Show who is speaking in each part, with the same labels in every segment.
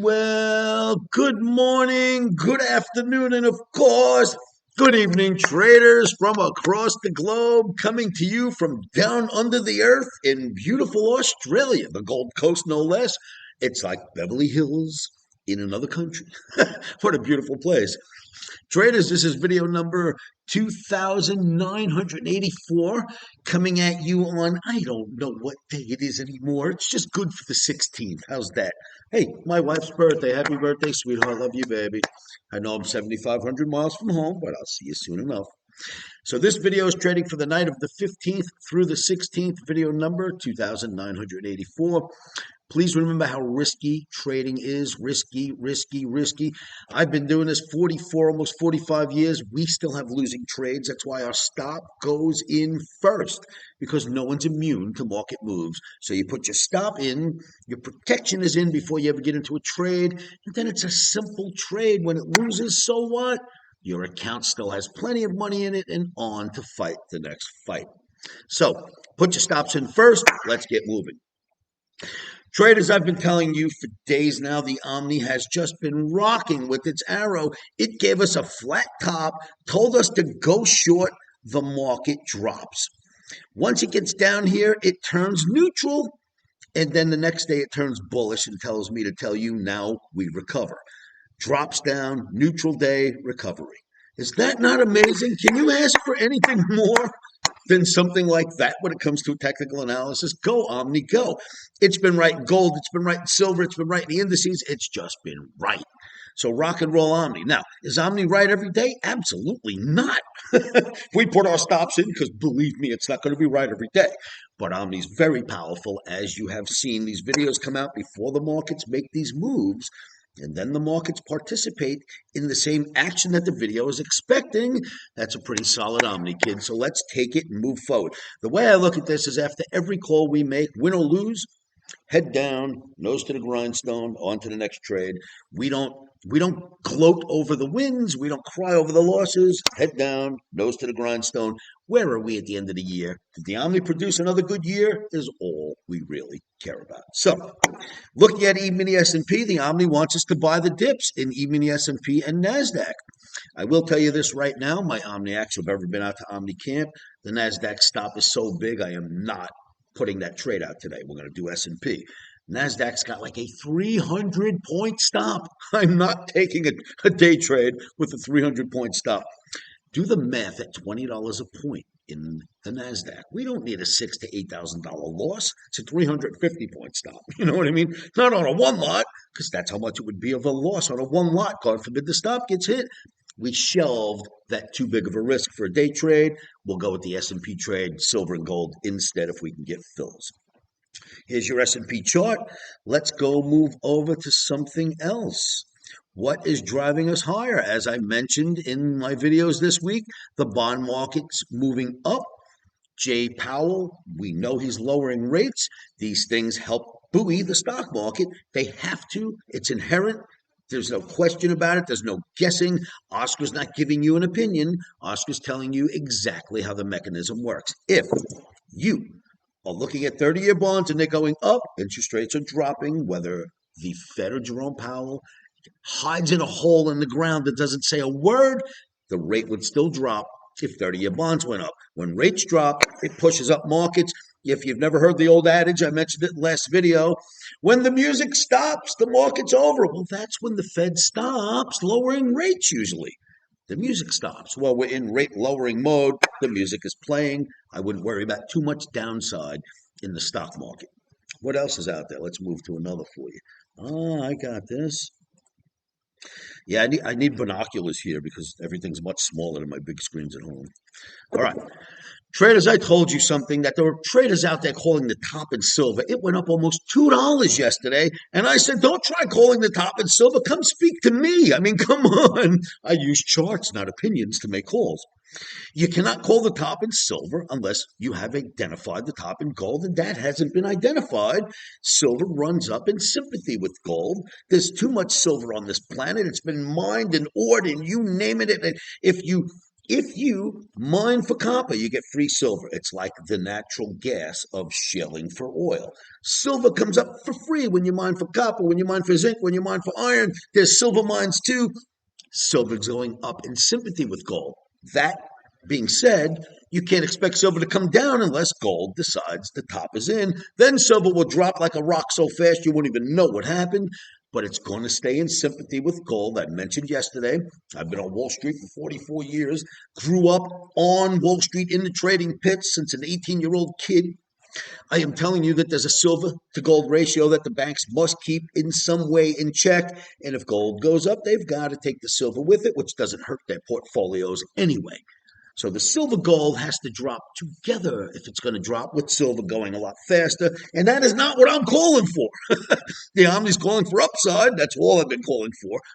Speaker 1: Well, good morning, good afternoon, and of course, good evening, traders from across the globe, coming to you from down under the earth in beautiful Australia, the Gold Coast, no less. It's like Beverly Hills in another country. What a beautiful place. Traders, this is video number 2984 coming at you on, I don't know what day it is anymore. It's just good for the 16th. How's that? Hey, my wife's birthday. Happy birthday, sweetheart. Love you, baby. I know I'm 7,500 miles from home, but I'll see you soon enough. So this video is trading for the night of the 15th through the 16th, video number 2984. Please remember how risky trading is. Risky, risky, risky. I've been doing this 44, almost 45 years. We still have losing trades. That's why our stop goes in first, because no one's immune to market moves. So you put your stop in, your protection is in before you ever get into a trade, and then it's a simple trade. When it loses, so what? Your account still has plenty of money in it and on to fight the next fight. So put your stops in first. Let's get moving. Traders, I've been telling you for days now, the Omni has just been rocking with its arrow. It gave us a flat top, told us to go short, the market drops. Once it gets down here, it turns neutral, and then the next day it turns bullish and tells me to tell you now we recover. Drops down, neutral day, recovery. Is that not amazing? Can you ask for anything more than something like that when it comes to technical analysis? Go, Omni, go. It's been right in gold. It's been right in silver. It's been right in the indices. It's just been right. So rock and roll Omni. Now, is Omni right every day? Absolutely not. We put our stops in because, believe me, it's not going to be right every day. But Omni's very powerful, as you have seen. These videos come out before the markets make these moves, and then the markets participate in the same action that the video is expecting. That's a pretty solid Omni, kid. So let's take it and move forward. The way I look at this is after every call we make, win or lose, head down, nose to the grindstone, on to the next trade. We don't gloat over the wins. We don't cry over the losses. Head down, nose to the grindstone. Where are we at the end of the year? Did the Omni produce another good year? Is all we really care about. So, looking at E-mini S&P, the Omni wants us to buy the dips in E-mini S&P and NASDAQ. I will tell you this right now. My Omniacs have ever been out to Omni Camp. The NASDAQ stop is so big, I am not putting that trade out today. We're going to do S&P. NASDAQ's got like a 300-point stop. I'm not taking a day trade with a 300-point stop. Do the math at $20 a point in the NASDAQ. We don't need a $6,000 to $8,000 loss. It's a 350-point stop. You know what I mean? Not on a one lot, because that's how much it would be of a loss on a one lot. God forbid the stop gets hit. We shelved that too big of a risk for a day trade. We'll go with the S&P trade, silver and gold instead if we can get fills. Here's your S&P chart. Let's go move over to something else. What is driving us higher? As I mentioned in my videos this week, the bond market's moving up. Jay Powell, we know he's lowering rates. These things help buoy the stock market. They have to. It's inherent. There's no question about it. There's no guessing. Oscar's not giving you an opinion. Oscar's telling you exactly how the mechanism works. If you are looking at 30-year bonds and they're going up, interest rates are dropping, whether the Fed or Jerome Powell hides in a hole in the ground that doesn't say a word, the rate would still drop if 30-year bonds went up. When rates drop, it pushes up markets. If you've never heard the old adage, I mentioned it in the last video, when the music stops, the market's over. Well, that's when the Fed stops lowering rates usually. The music stops. Well, we're in rate lowering mode. The music is playing. I wouldn't worry about too much downside in the stock market. What else is out there? Let's move to another for you. Oh, I got this. Yeah, I need binoculars here because everything's much smaller than my big screens at home. All right. Traders, I told you something, that there were traders out there calling the top in silver. It went up almost $2 yesterday. And I said, don't try calling the top in silver. Come speak to me. I mean, come on. I use charts, not opinions, to make calls. You cannot call the top in silver unless you have identified the top in gold, and that hasn't been identified. Silver runs up in sympathy with gold. There's too much silver on this planet. It's been mined and ored and you name it. And if you If you mine for copper, you get free silver. It's like the natural gas of shilling for oil. Silver comes up for free when you mine for copper, when you mine for zinc, when you mine for iron. There's silver mines too. Silver's going up in sympathy with gold. That being said, you can't expect silver to come down unless gold decides the top is in. Then silver will drop like a rock so fast you won't even know what happened. But it's going to stay in sympathy with gold. I mentioned yesterday, I've been on Wall Street for 44 years, grew up on Wall Street in the trading pits since an 18-year-old kid. I am telling you that there's a silver to gold ratio that the banks must keep in some way in check. And if gold goes up, they've got to take the silver with it, which doesn't hurt their portfolios anyway. So the silver gold has to drop together if it's going to drop, with silver going a lot faster. And that is not what I'm calling for. The Omni's calling for upside. That's all I've been calling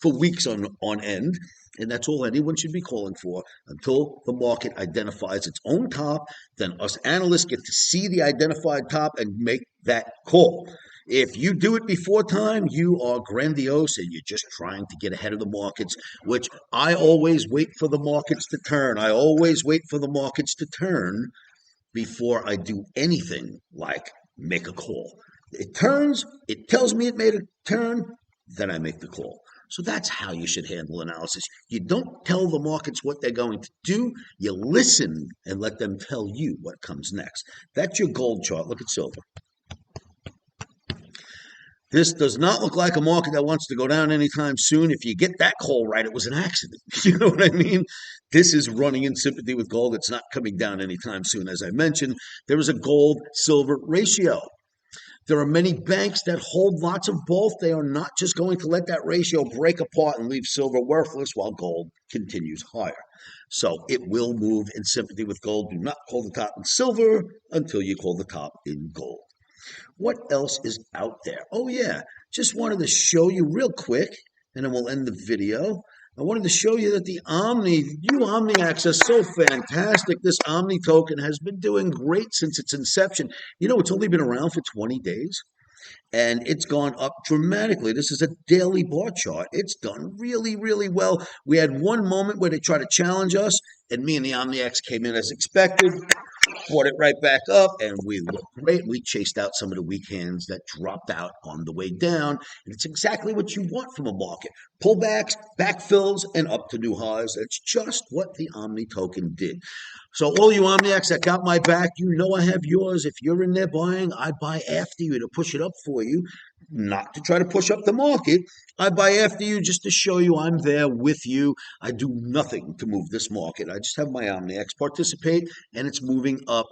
Speaker 1: for weeks on end. And that's all anyone should be calling for until the market identifies its own top. Then us analysts get to see the identified top and make that call. If you do it before time, you are grandiose and you're just trying to get ahead of the markets, which I always wait for the markets to turn. I always wait for the markets to turn before I do anything like make a call. It turns, it tells me it made a turn, then I make the call. So that's how you should handle analysis. You don't tell the markets what they're going to do. You listen and let them tell you what comes next. That's your gold chart. Look at silver. This does not look like a market that wants to go down anytime soon. If you get that call right, it was an accident. You know what I mean? This is running in sympathy with gold. It's not coming down anytime soon. As I mentioned, there is a gold-silver ratio. There are many banks that hold lots of both. They are not just going to let that ratio break apart and leave silver worthless while gold continues higher. So it will move in sympathy with gold. Do not call the top in silver until you call the top in gold. What else is out there? Oh, yeah. Just wanted to show you real quick, and then we'll end the video. I wanted to show you that the Omni, new OMNIACs are so fantastic. This Omni token has been doing great since its inception. You know, it's only been around for 20 days, and it's gone up dramatically. This is a daily bar chart. It's done really, really well. We had one moment where they tried to challenge us, and me and the OMNIACs came in as expected, brought it right back up, and we looked great. We chased out some of the weak hands that dropped out on the way down, and it's exactly what you want from a market. Pullbacks, backfills, and up to new highs. That's just what the Omni token did. So all you OMNIACs that got my back, you know I have yours. If you're in there buying, I buy after you to push it up for you, not to try to push up the market. I buy after you just to show you I'm there with you. I do nothing to move this market. I just have my OMNIACs participate, and it's moving up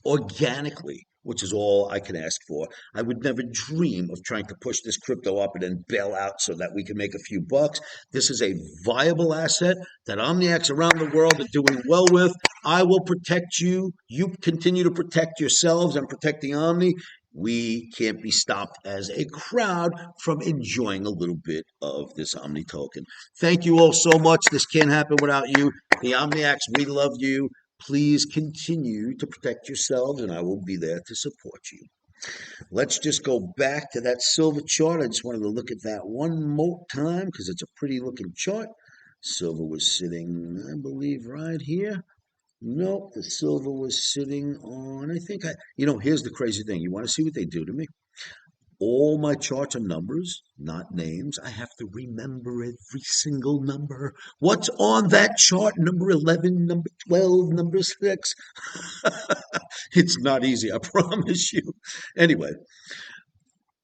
Speaker 1: organically, which is all I can ask for. I would never dream of trying to push this crypto up and then bail out so that we can make a few bucks. This is a viable asset that OMNIACs around the world are doing well with. I will protect you. You continue to protect yourselves and protect the Omni. We can't be stopped as a crowd from enjoying a little bit of this Omni token. Thank you all so much. This can't happen without you. The OMNIACs, we love you. Please continue to protect yourselves, and I will be there to support you. Let's just go back to that silver chart. I just wanted to look at that one more time because it's a pretty looking chart. Silver was sitting, I believe, right here. Nope, the silver was sitting on, here's the crazy thing. You want to see what they do to me? All my charts are numbers, not names. I have to remember every single number. What's on that chart? Number 11, number 12, number 6. It's not easy, I promise you. Anyway,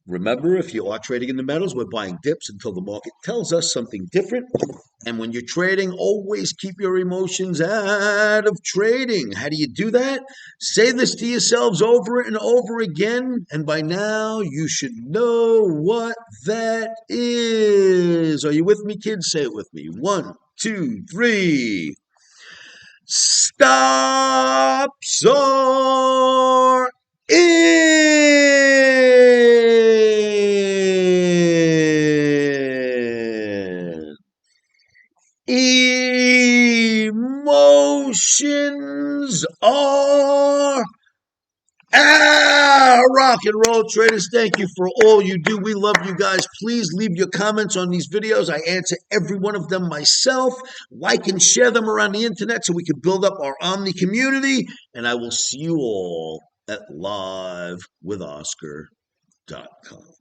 Speaker 1: remember, if you are trading in the metals, we're buying dips until the market tells us something different. And when you're trading, always keep your emotions out of trading. How do you do that? Say this to yourselves over and over again. And by now, you should know what that is. Are you with me, kids? Say it with me. 1, 2, 3. Stops are in. Emotions are out. rock and roll, traders. Thank you for all you do. We love you guys. Please leave your comments on these videos. I answer every one of them myself. Like and share them around the internet so we can build up our Omni community. And I will see you all at livewithoscar.com.